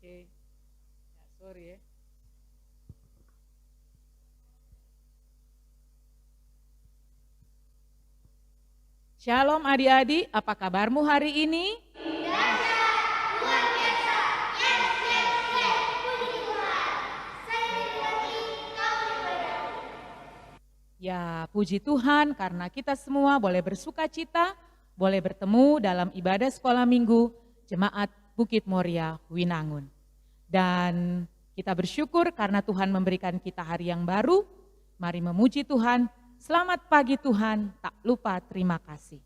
Oke. Ya, sorry ya. Shalom adik-adik, apa kabarmu hari ini? Ya, puji Tuhan karena kita semua boleh bersuka cita, boleh bertemu dalam ibadah sekolah minggu Jemaat Bukit Moria Winangun. Dan kita bersyukur karena Tuhan memberikan kita hari yang baru. Mari memuji Tuhan. Selamat pagi Tuhan, tak lupa terima kasih.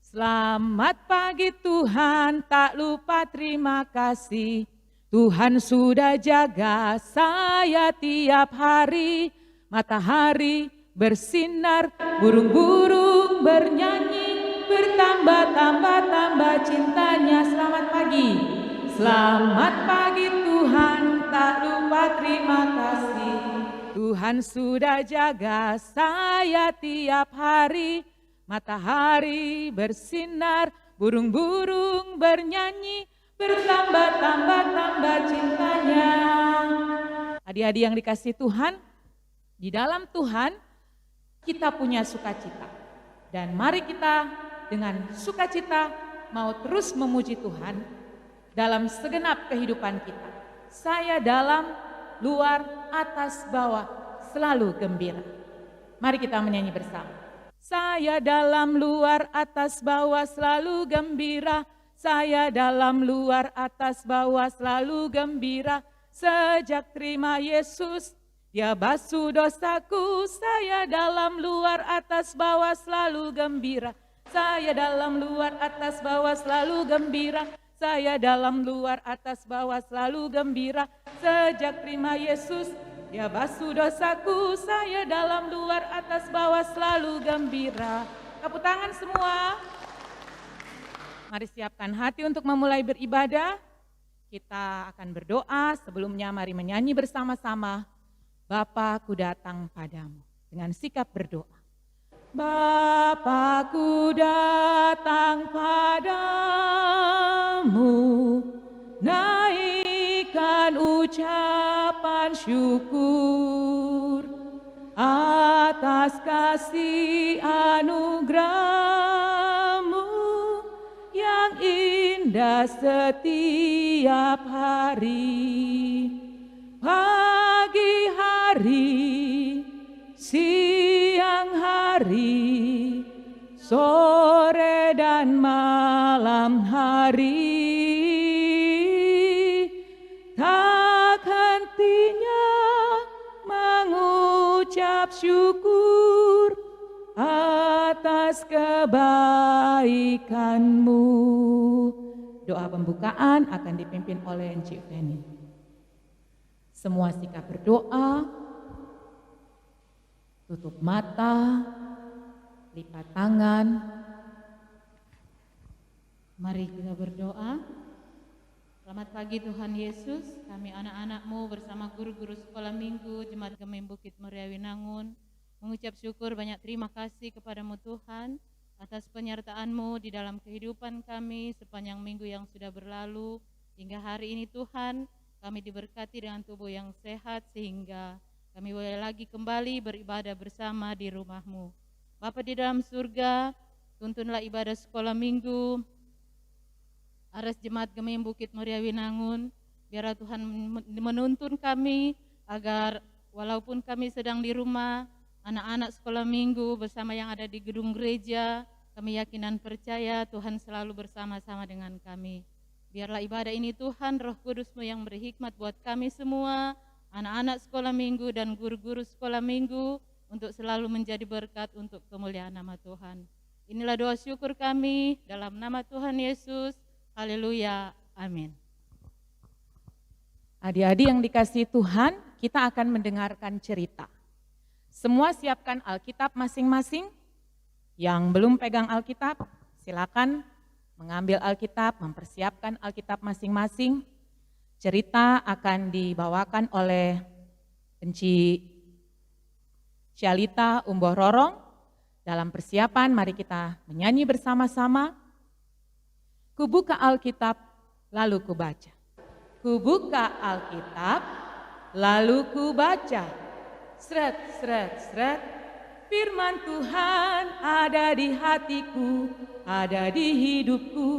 Selamat pagi Tuhan, tak lupa terima kasih. Tuhan sudah jaga saya tiap hari. Matahari bersinar, burung-burung bernyanyi, bertambah-tambah cintanya. Selamat pagi. Selamat pagi Tuhan, tak lupa terima kasih. Tuhan sudah jaga saya tiap hari. Matahari bersinar, burung-burung bernyanyi, bertambah-tambah cintanya. Adik-adik yang dikasihi Tuhan, di dalam Tuhan kita punya sukacita. Dan mari kita dengan sukacita mau terus memuji Tuhan dalam segenap kehidupan kita. Saya dalam, luar, atas, bawah selalu gembira. Mari kita menyanyi bersama. Saya dalam, luar, atas, bawah selalu gembira. Saya dalam, luar, atas, bawah selalu gembira. Sejak terima Yesus, Dia basuh dosaku. Saya dalam, luar, atas, bawah selalu gembira. Saya dalam, luar, atas, bawah selalu gembira. Saya dalam, luar, atas, bawah selalu gembira. Sejak terima Yesus, Dia basuh dosaku. Saya dalam, luar, atas, bawah selalu gembira. Tepuk tangan semua. Mari siapkan hati untuk memulai beribadah. Kita akan berdoa. Sebelumnya mari menyanyi bersama-sama. Bapa, ku datang padamu. Dengan sikap berdoa. Bapa, ku datang padamu, naikkan ucapan syukur atas kasih anugerah-Mu yang indah setiap hari. Pagi hari, siang hari, sore dan malam hari, tak hentinya mengucap syukur atas kebaikan-Mu. Doa pembukaan akan dipimpin oleh Encik Feni. Semua sikap berdoa, tutup mata, lipat tangan. Mari kita berdoa. Selamat pagi Tuhan Yesus, kami anak-anak-Mu bersama guru-guru sekolah minggu Jemaat Gemim Bukit Moria Winangun mengucap syukur banyak terima kasih kepada-Mu Tuhan atas penyertaan-Mu di dalam kehidupan kami sepanjang minggu yang sudah berlalu. Hingga hari ini Tuhan, kami diberkati dengan tubuh yang sehat sehingga kami boleh lagi kembali beribadah bersama di rumah-Mu. Bapa di dalam surga, tuntunlah ibadah sekolah minggu Aras Jemaat Gemim Bukit Moria Winangun. Biarlah Tuhan menuntun kami agar walaupun kami sedang di rumah, anak-anak sekolah minggu bersama yang ada di gedung gereja, kami yakin dan percaya Tuhan selalu bersama-sama dengan kami. Biarlah ibadah ini Tuhan, Roh Kudus-Mu yang berhikmat buat kami semua, anak-anak sekolah minggu dan guru-guru sekolah minggu, untuk selalu menjadi berkat untuk kemuliaan nama Tuhan. Inilah doa syukur kami dalam nama Tuhan Yesus. Haleluya. Amin. Adik-adik yang dikasihi Tuhan, kita akan mendengarkan cerita. Semua siapkan Alkitab masing-masing. Yang belum pegang Alkitab, silakan mengambil Alkitab, mempersiapkan Alkitab masing-masing. Cerita akan dibawakan oleh Enci Syalita Umboh Rorong. Dalam persiapan mari kita menyanyi bersama-sama. Ku buka Alkitab lalu ku baca. Ku buka Alkitab, lalu ku baca. Sret, sret, sret. Firman Tuhan ada di hatiku, ada di hidupku,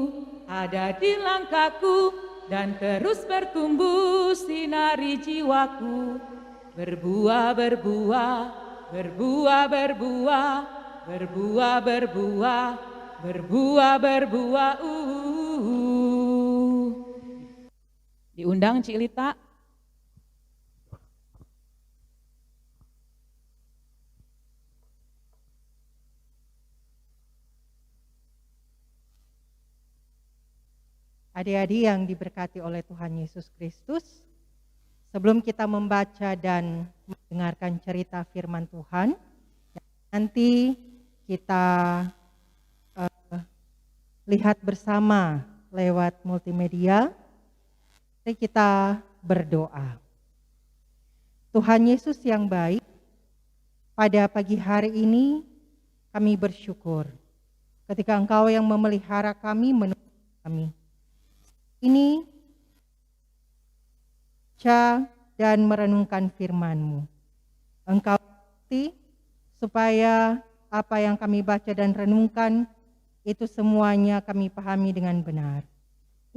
ada di langkahku, dan terus bertumbuh sinari jiwaku. Berbuah, berbuah, berbuah, berbuah, berbuah, berbuah, berbuah, berbuah. Diundang Cik Lita. Adik-adik yang diberkati oleh Tuhan Yesus Kristus, sebelum kita membaca dan mendengarkan cerita firman Tuhan, nanti kita lihat bersama lewat multimedia, mari kita berdoa. Tuhan Yesus yang baik, pada pagi hari ini kami bersyukur ketika Engkau yang memelihara kami, menuntun kami. Ini baca dan merenungkan firman-Mu. Engkau berkati supaya apa yang kami baca dan renungkan itu semuanya kami pahami dengan benar.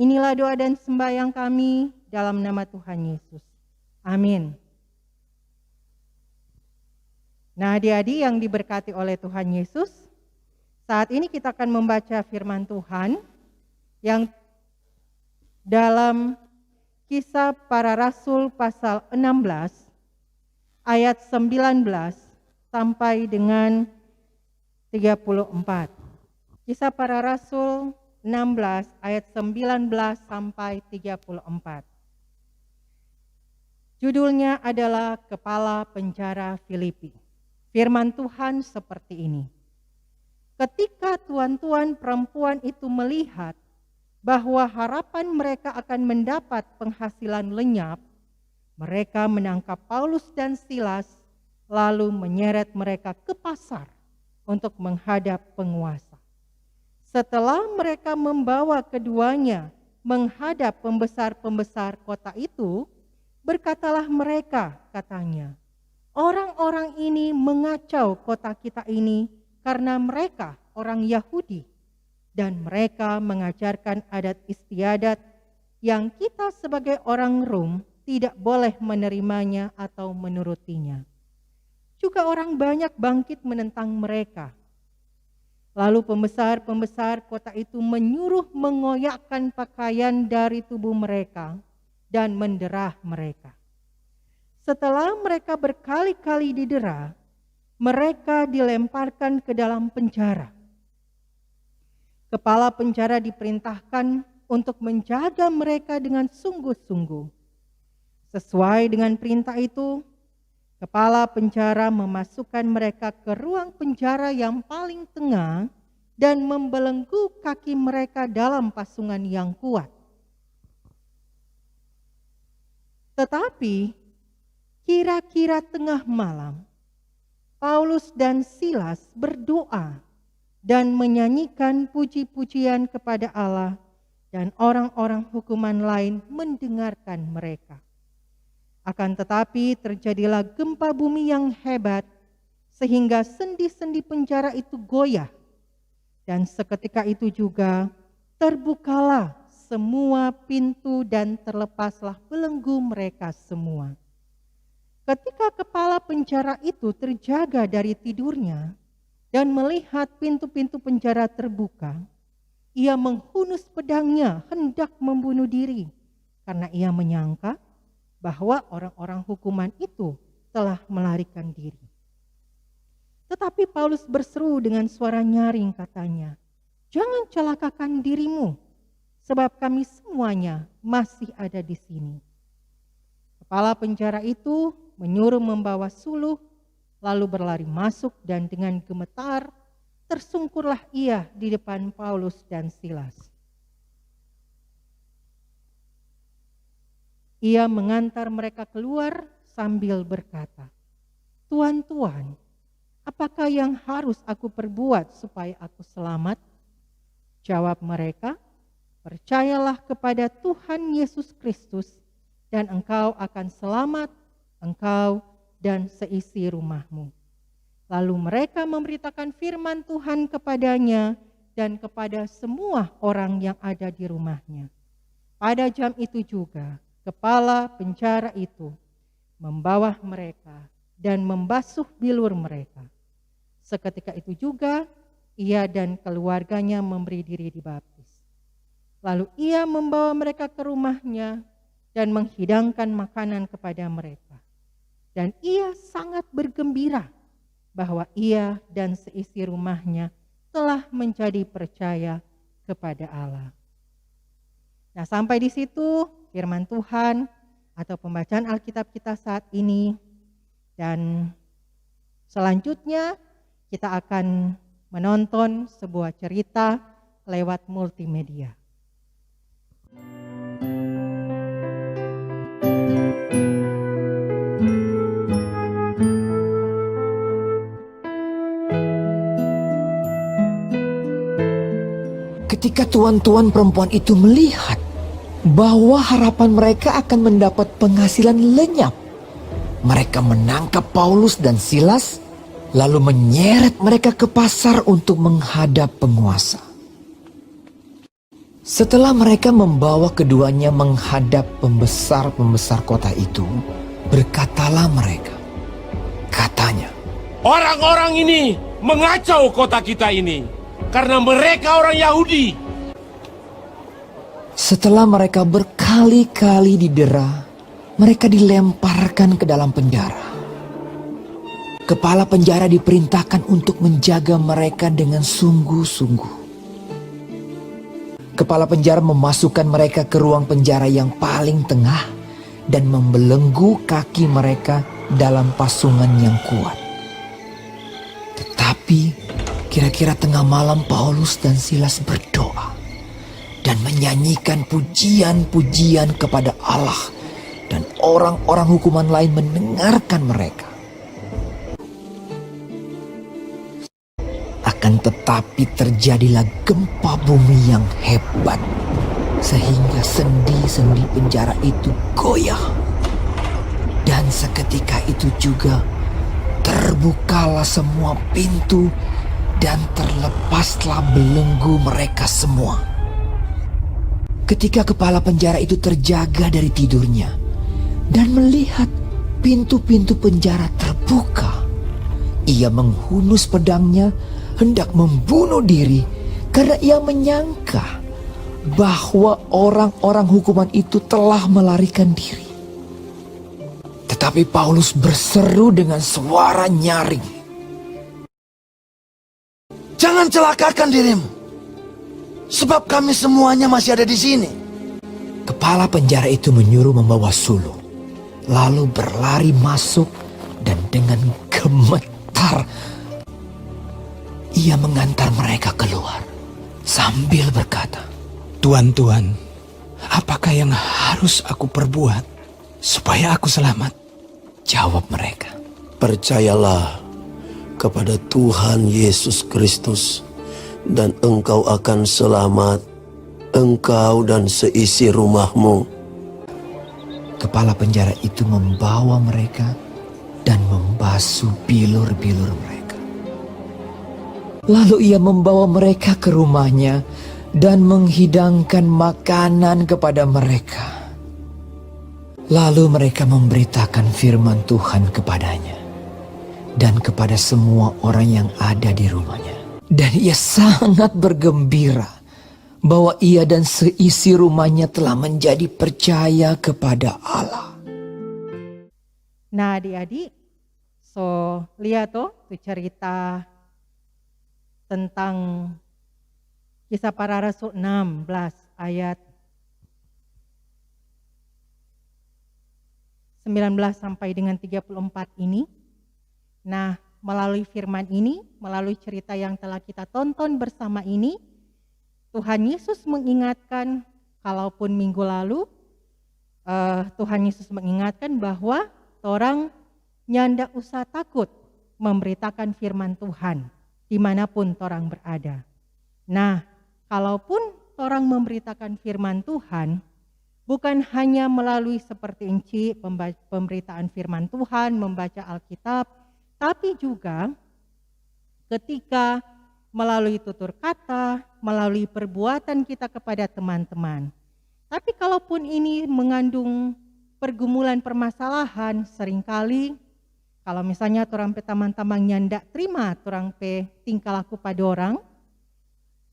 Inilah doa dan sembahyang kami dalam nama Tuhan Yesus. Amin. Nah, adik-adik yang diberkati oleh Tuhan Yesus, saat ini kita akan membaca firman Tuhan yang dalam Kisah Para Rasul pasal 16 ayat 19 sampai dengan 34. Kisah Para Rasul 16 ayat 19 sampai 34. Judulnya adalah Kepala Penjara Filipi. Firman Tuhan seperti ini. Ketika tuan-tuan perempuan itu melihat bahwa harapan mereka akan mendapat penghasilan lenyap, mereka menangkap Paulus dan Silas lalu menyeret mereka ke pasar untuk menghadap penguasa. Setelah mereka membawa keduanya menghadap pembesar-pembesar kota itu, berkatalah mereka, katanya, orang-orang ini mengacau kota kita ini karena mereka orang Yahudi. Dan mereka mengajarkan adat istiadat yang kita sebagai orang Rom tidak boleh menerimanya atau menurutinya. Juga orang banyak bangkit menentang mereka. Lalu pembesar-pembesar kota itu menyuruh mengoyakkan pakaian dari tubuh mereka dan menderah mereka. Setelah mereka berkali-kali didera, mereka dilemparkan ke dalam penjara. Kepala penjara diperintahkan untuk menjaga mereka dengan sungguh-sungguh. Sesuai dengan perintah itu, kepala penjara memasukkan mereka ke ruang penjara yang paling tengah dan membelenggu kaki mereka dalam pasungan yang kuat. Tetapi kira-kira tengah malam, Paulus dan Silas berdoa dan menyanyikan puji-pujian kepada Allah, dan orang-orang hukuman lain mendengarkan mereka. Akan tetapi terjadilah gempa bumi yang hebat, sehingga sendi-sendi penjara itu goyah. Dan seketika itu juga terbukalah semua pintu dan terlepaslah belenggu mereka semua. Ketika kepala penjara itu terjaga dari tidurnya, dan melihat pintu-pintu penjara terbuka, ia menghunus pedangnya hendak membunuh diri, karena ia menyangka bahwa orang-orang hukuman itu telah melarikan diri. Tetapi Paulus berseru dengan suara nyaring, katanya, "Jangan celakakan dirimu, sebab kami semuanya masih ada di sini." Kepala penjara itu menyuruh membawa suluh, lalu berlari masuk, dan dengan gemetar tersungkurlah ia di depan Paulus dan Silas. Ia mengantar mereka keluar sambil berkata, "Tuan-tuan, apakah yang harus aku perbuat supaya aku selamat?" Jawab mereka, Percayalah kepada Tuhan Yesus Kristus dan engkau akan selamat, engkau dan seisi rumahmu. Lalu mereka memberitakan firman Tuhan kepadanya dan kepada semua orang yang ada di rumahnya. Pada jam itu juga, kepala penjara itu membawa mereka dan membasuh bilur mereka. Seketika itu juga, ia dan keluarganya memberi diri dibaptis. Lalu ia membawa mereka ke rumahnya dan menghidangkan makanan kepada mereka. Dan ia sangat bergembira bahwa ia dan seisi rumahnya telah menjadi percaya kepada Allah. Nah, sampai di situ firman Tuhan atau pembacaan Alkitab kita saat ini. Dan selanjutnya kita akan menonton sebuah cerita lewat multimedia. Ketika tuan-tuan perempuan itu melihat bahwa harapan mereka akan mendapat penghasilan lenyap, mereka menangkap Paulus dan Silas, lalu menyeret mereka ke pasar untuk menghadap penguasa. Setelah mereka membawa keduanya menghadap pembesar-pembesar kota itu, berkatalah mereka, katanya, "Orang-orang ini mengacau kota kita ini, karena mereka orang Yahudi." Setelah mereka berkali-kali didera, mereka dilemparkan ke dalam penjara. Kepala penjara diperintahkan untuk menjaga mereka dengan sungguh-sungguh. Kepala penjara memasukkan mereka ke ruang penjara yang paling tengah dan membelenggu kaki mereka dalam pasungan yang kuat. Tetapi kira-kira tengah malam Paulus dan Silas berdoa dan menyanyikan pujian-pujian kepada Allah, dan orang-orang hukuman lain mendengarkan mereka. Akan tetapi terjadilah gempa bumi yang hebat, sehingga sendi-sendi penjara itu goyah. Dan seketika itu juga terbukalah semua pintu dan terlepaslah belenggu mereka semua. Ketika kepala penjara itu terjaga dari tidurnya dan melihat pintu-pintu penjara terbuka, ia menghunus pedangnya hendak membunuh diri karena ia menyangka bahwa orang-orang hukuman itu telah melarikan diri. Tetapi Paulus berseru dengan suara nyaring, "Jangan celakakan dirimu, sebab kami semuanya masih ada di sini." Kepala penjara itu menyuruh membawa sulung, lalu berlari masuk dan dengan gemetar ia mengantar mereka keluar sambil berkata, "Tuan-tuan, apakah yang harus aku perbuat supaya aku selamat?" Jawab mereka, "Percayalah kepada Tuhan Yesus Kristus dan engkau akan selamat, engkau dan seisi rumahmu." Kepala penjara itu membawa mereka dan membasuh bilur-bilur mereka. Lalu ia membawa mereka ke rumahnya dan menghidangkan makanan kepada mereka. Lalu mereka memberitakan firman Tuhan kepadanya dan kepada semua orang yang ada di rumahnya. Dan ia sangat bergembira bahwa ia dan seisi rumahnya telah menjadi percaya kepada Allah. Nah, adik-adik, lihat tuh cerita tentang Kisah Para Rasul 16 ayat 19 sampai dengan 34 ini. Nah, melalui firman ini, melalui cerita yang telah kita tonton bersama ini, Tuhan Yesus mengingatkan, kalaupun minggu lalu Tuhan Yesus mengingatkan bahwa orang nyanda usah takut memberitakan firman Tuhan dimanapun orang berada. Nah, kalaupun orang memberitakan firman Tuhan, bukan hanya melalui seperti Inci, pemberitaan firman Tuhan, membaca Alkitab, tapi juga ketika melalui tutur kata, melalui perbuatan kita kepada teman-teman. Tapi kalaupun ini mengandung pergumulan permasalahan, seringkali kalau misalnya orang pe teman-teman nyandak terima orang pe tingkah laku pada orang,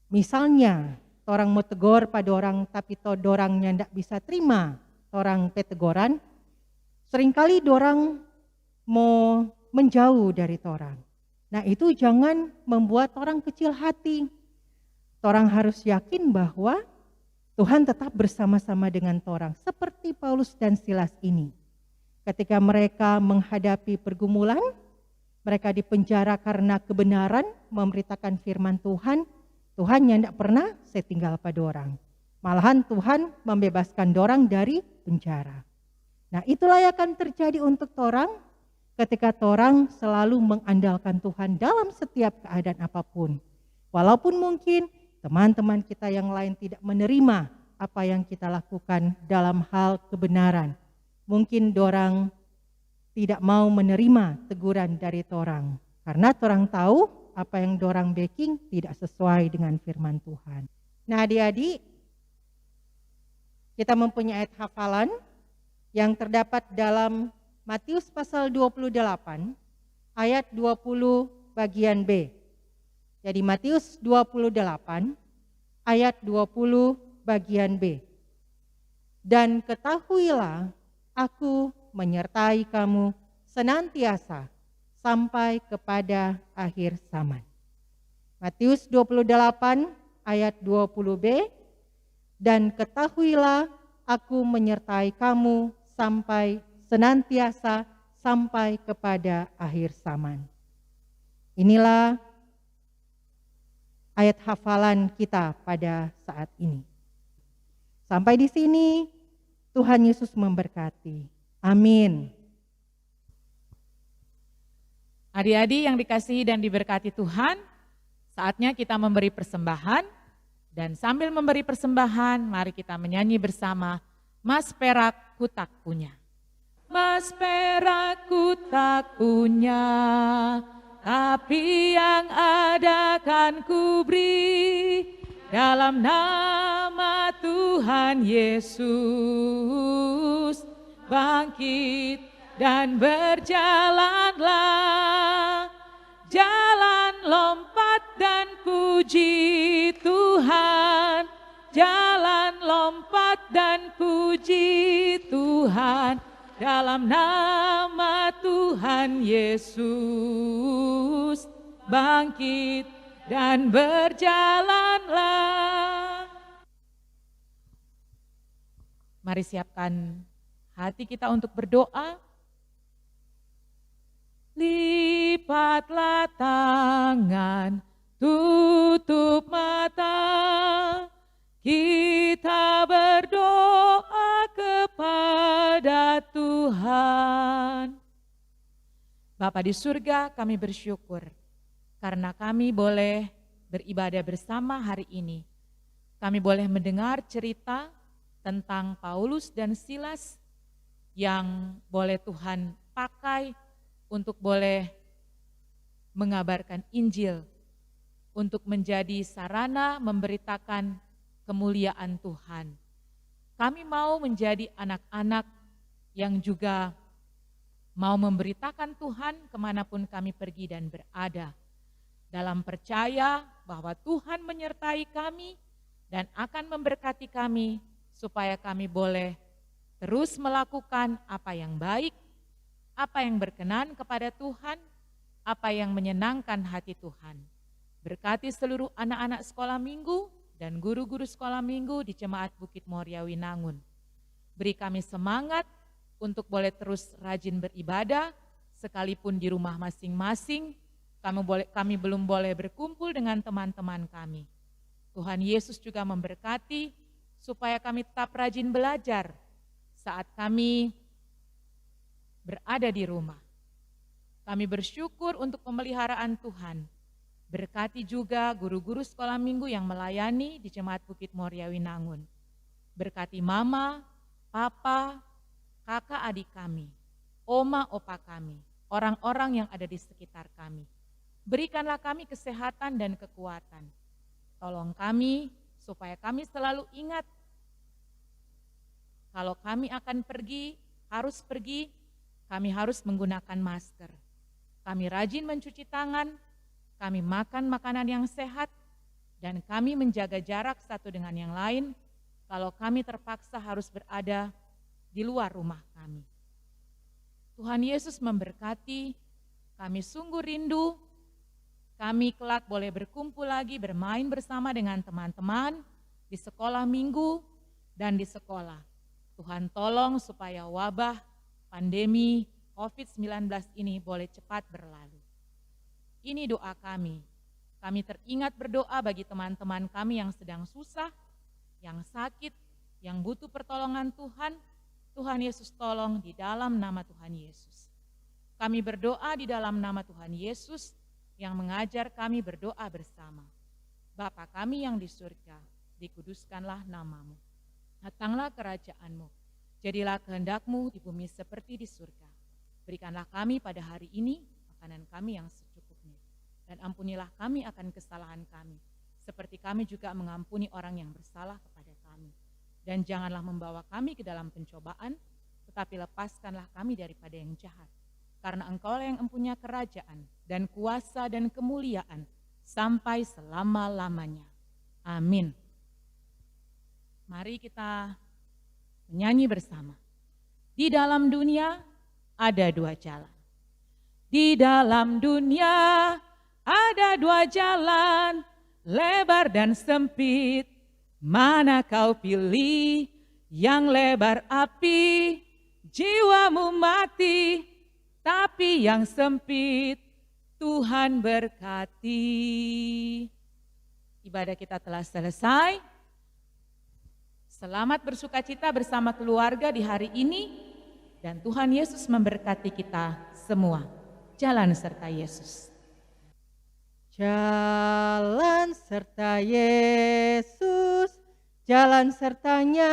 misalnya orang mau tegur pada orang tapi dorang nyandak bisa terima orang pe teguran, seringkali dorang mau menjauh dari orang. Nah itu jangan membuat orang kecil hati. Orang harus yakin bahwa Tuhan tetap bersama-sama dengan orang, seperti Paulus dan Silas ini. Ketika mereka menghadapi pergumulan, mereka dipenjara karena kebenaran, memberitakan firman Tuhan, Tuhan yang tidak pernah setinggal pada orang. Malahan Tuhan membebaskan orang dari penjara. Nah itulah yang akan terjadi untuk orang ketika orang selalu mengandalkan Tuhan dalam setiap keadaan apapun. Walaupun mungkin teman-teman kita yang lain tidak menerima apa yang kita lakukan dalam hal kebenaran. Mungkin dorang tidak mau menerima teguran dari torang. Karena torang tahu apa yang dorang baking tidak sesuai dengan firman Tuhan. Nah adik-adik, kita mempunyai ayat hafalan yang terdapat dalam Matius pasal 28 ayat 20 bagian B. Jadi Matius 28 ayat 20 bagian B. Dan ketahuilah, aku menyertai kamu senantiasa sampai kepada akhir zaman. Matius 28 ayat 20b, dan ketahuilah aku menyertai kamu sampai senantiasa sampai kepada akhir zaman. Inilah ayat hafalan kita pada saat ini. Sampai di sini Tuhan Yesus memberkati. Amin. Adik-adik yang dikasihi dan diberkati Tuhan, saatnya kita memberi persembahan. Dan sambil memberi persembahan, mari kita menyanyi bersama Mas Perak Ku Tak Punya. Mas perak ku tak punya, tapi yang ada kan ku beri. Dalam nama Tuhan Yesus, bangkit dan berjalanlah. Jalan lompat dan puji Tuhan. Jalan lompat dan puji Tuhan. Dalam nama Tuhan Yesus, bangkit dan berjalanlah. Mari siapkan hati kita untuk berdoa. Lipatlah tangan, tutup mata, kita berdoa kepada Tuhan. Bapa di surga, kami bersyukur karena kami boleh beribadah bersama hari ini. Kami boleh mendengar cerita tentang Paulus dan Silas yang boleh Tuhan pakai untuk boleh mengabarkan Injil, untuk menjadi sarana memberitakan kemuliaan Tuhan. Kami mau menjadi anak-anak yang juga mau memberitakan Tuhan kemanapun kami pergi dan berada, dalam percaya bahwa Tuhan menyertai kami dan akan memberkati kami, supaya kami boleh terus melakukan apa yang baik, apa yang berkenan kepada Tuhan, apa yang menyenangkan hati Tuhan. Berkati seluruh anak-anak sekolah minggu dan guru-guru sekolah minggu di Jemaat Bukit Moria Winangun. Beri kami semangat untuk boleh terus rajin beribadah, sekalipun di rumah masing-masing, kami belum boleh berkumpul dengan teman-teman kami. Tuhan Yesus juga memberkati supaya kami tetap rajin belajar saat kami berada di rumah. Kami bersyukur untuk pemeliharaan Tuhan. Berkati juga guru-guru sekolah minggu yang melayani di Jemaat Bukit Moria Winangun. Berkati mama, papa, kakak adik kami, oma opa kami, orang-orang yang ada di sekitar kami. Berikanlah kami kesehatan dan kekuatan. Tolong kami supaya kami selalu ingat kalau kami akan pergi, kami harus menggunakan masker. Kami rajin mencuci tangan, kami makan makanan yang sehat, dan kami menjaga jarak satu dengan yang lain kalau kami terpaksa harus berada di luar rumah kami. Tuhan Yesus memberkati, kami sungguh rindu, kami kelak boleh berkumpul lagi bermain bersama dengan teman-teman di sekolah minggu dan di sekolah. Tuhan tolong supaya wabah pandemi COVID-19 ini boleh cepat berlalu. Ini doa kami. Kami teringat berdoa bagi teman-teman kami yang sedang susah, yang sakit, yang butuh pertolongan Tuhan. Tuhan Yesus tolong di dalam nama Tuhan Yesus. Kami berdoa di dalam nama Tuhan Yesus yang mengajar kami berdoa bersama. Bapa kami yang di surga, dikuduskanlah namamu. Datanglah kerajaan-Mu. Jadilah kehendak-Mu di bumi seperti di surga. Berikanlah kami pada hari ini makanan kami yang secukupnya. Dan ampunilah kami akan kesalahan kami, seperti kami juga mengampuni orang yang bersalah kepada kami. Dan janganlah membawa kami ke dalam pencobaan, tetapi lepaskanlah kami daripada yang jahat. Karena Engkau yang mempunyai kerajaan dan kuasa dan kemuliaan sampai selama-lamanya. Amin. Mari kita menyanyi bersama. Di dalam dunia ada dua jalan. Di dalam dunia ada dua jalan, lebar dan sempit. Mana kau pilih? Yang lebar api, jiwamu mati. Tapi yang sempit, Tuhan berkati. Ibadah kita telah selesai. Selamat bersukacita bersama keluarga di hari ini. Dan Tuhan Yesus memberkati kita semua. Jalan serta Yesus. Jalan serta Yesus, jalan sertanya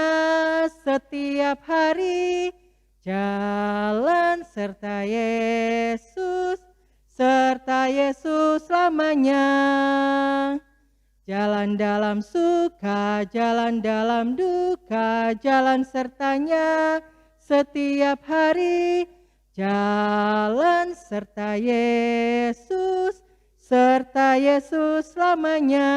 setiap hari. Jalan serta Yesus, serta Yesus lamanya. Jalan dalam suka, jalan dalam duka, jalan sertanya setiap hari. Jalan serta Yesus, serta Yesus lamanya.